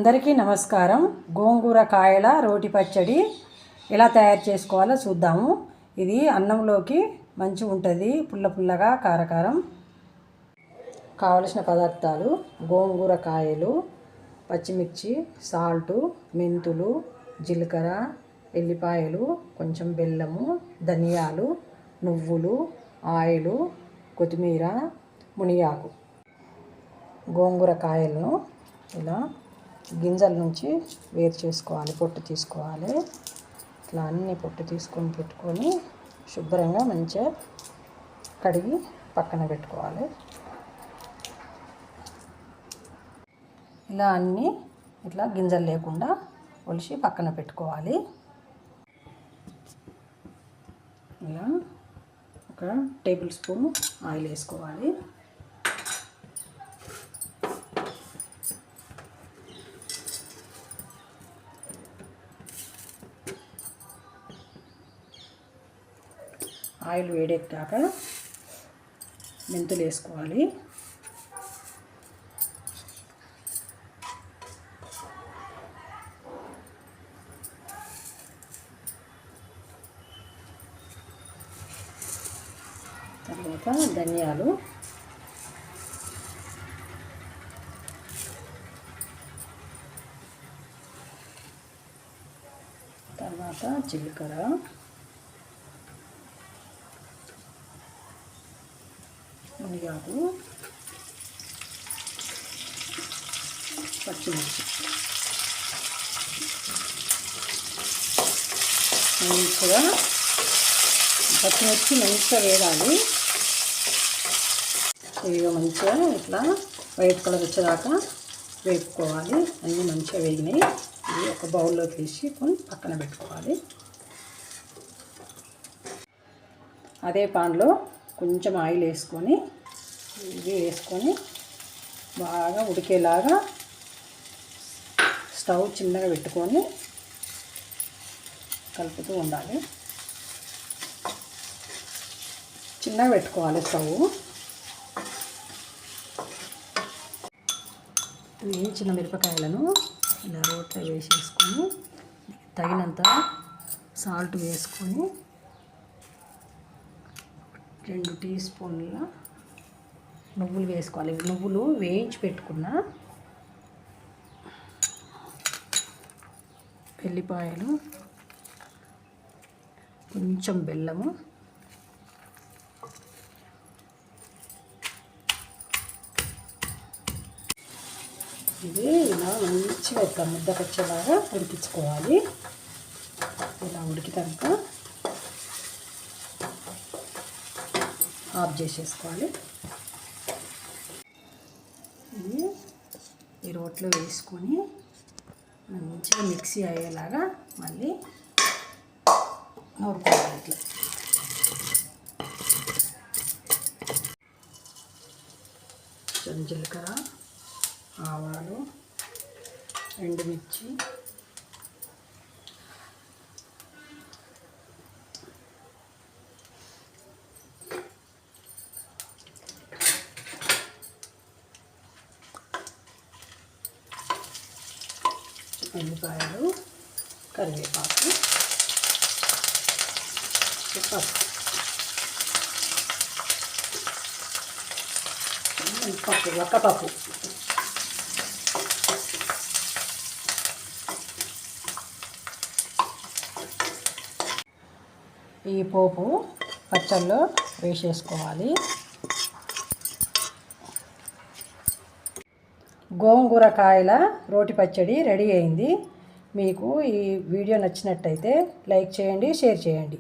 అందరికీ నమస్కారం. గోంగూర కాయల రోటి పచ్చడి ఎలా తయారు చేసుకోవాలో చూద్దాము. ఇది అన్నంలోకి మంచిగా ఉంటుంది, పుల్ల పుల్లగా కారకారం. కావలసిన పదార్థాలు: గోంగూర కాయలు, పచ్చిమిర్చి, సాల్టు, మెంతులు, జీలకర్ర, ఎల్లిపాయలు, కొంచెం బెల్లము, ధనియాలు, నువ్వులు, ఆయిలు, కొత్తిమీర, మునిగాకు. గోంగూర కాయలను ఇలా గింజల నుంచి వేరు చేసుకోవాలి, పొట్టు తీసుకోవాలి. ఇట్లా అన్ని పొట్టు తీసుకొని పెట్టుకొని శుభ్రంగా మంచిగా కడిగి పక్కన పెట్టుకోవాలి. ఇలా అన్నీ ఇట్లా గింజలు లేకుండా ఒలిచి పక్కన పెట్టుకోవాలి. ఇలా ఒక టేబుల్ స్పూన్ ఆయిల్ వేసుకోవాలి. ఆయిల్ వేడెక్కాక మెంతులు వేసుకోవాలి. తర్వాత ధనియాలు, తర్వాత జీలకర్ర, మునిగాకు, పచ్చిమిర్చి మంచిగా వేగాలి. ఇవి మంచిగా ఇట్లా వైట్ కలర్ వచ్చేదాకా వేపుకోవాలి. అన్నీ మంచిగా వేగినాయి. ఇవి ఒక బౌల్లోకి తీసుకొని పక్కన పెట్టుకోవాలి. అదే పాన్లో కొంచెం ఆయిల్ వేసుకొని ఇవి వేసుకొని బాగా ఉడికేలాగా స్టవ్ చిన్నగా పెట్టుకొని కలుపుతూ ఉండాలి. చిన్నగా పెట్టుకోవాలి స్టవ్. వేయించిన మిరపకాయలను ఇలా రోట్లో వేసేసుకొని తగినంత సాల్ట్ వేసుకొని 2 టీ స్పూన్ల నువ్వులు వేసుకోవాలి. నువ్వులు వేయించి పెట్టుకున్న ఎల్లిపాయలు, కొంచెం బెల్లము, ఇది ఇలా మంచిగా ఇట్లా ముద్దకొచ్చేలాగా ఉడికించుకోవాలి. ఇలా ఉడికినాక ఆఫ్ చేసేసుకోవాలి. ఇది ఈ రోట్లో వేసుకొని మంచిగా మిక్సీ అయ్యేలాగా మళ్ళీ నూరుకోవాలి. ఇట్లా జీలకర్ర, ఆవాలు, ఎండుమిర్చి, ఎల్లిపాయలు, కరివేపాకు, పప్పు, వక్కపప్పు, ఈ పోపు పచ్చళ్ళలో వేసేసుకోవాలి. గోంగూర కాయల రోటి పచ్చడి రెడీ అయింది. మీకు ఈ వీడియో నచ్చినట్టయితే లైక్ చేయండి, షేర్ చేయండి.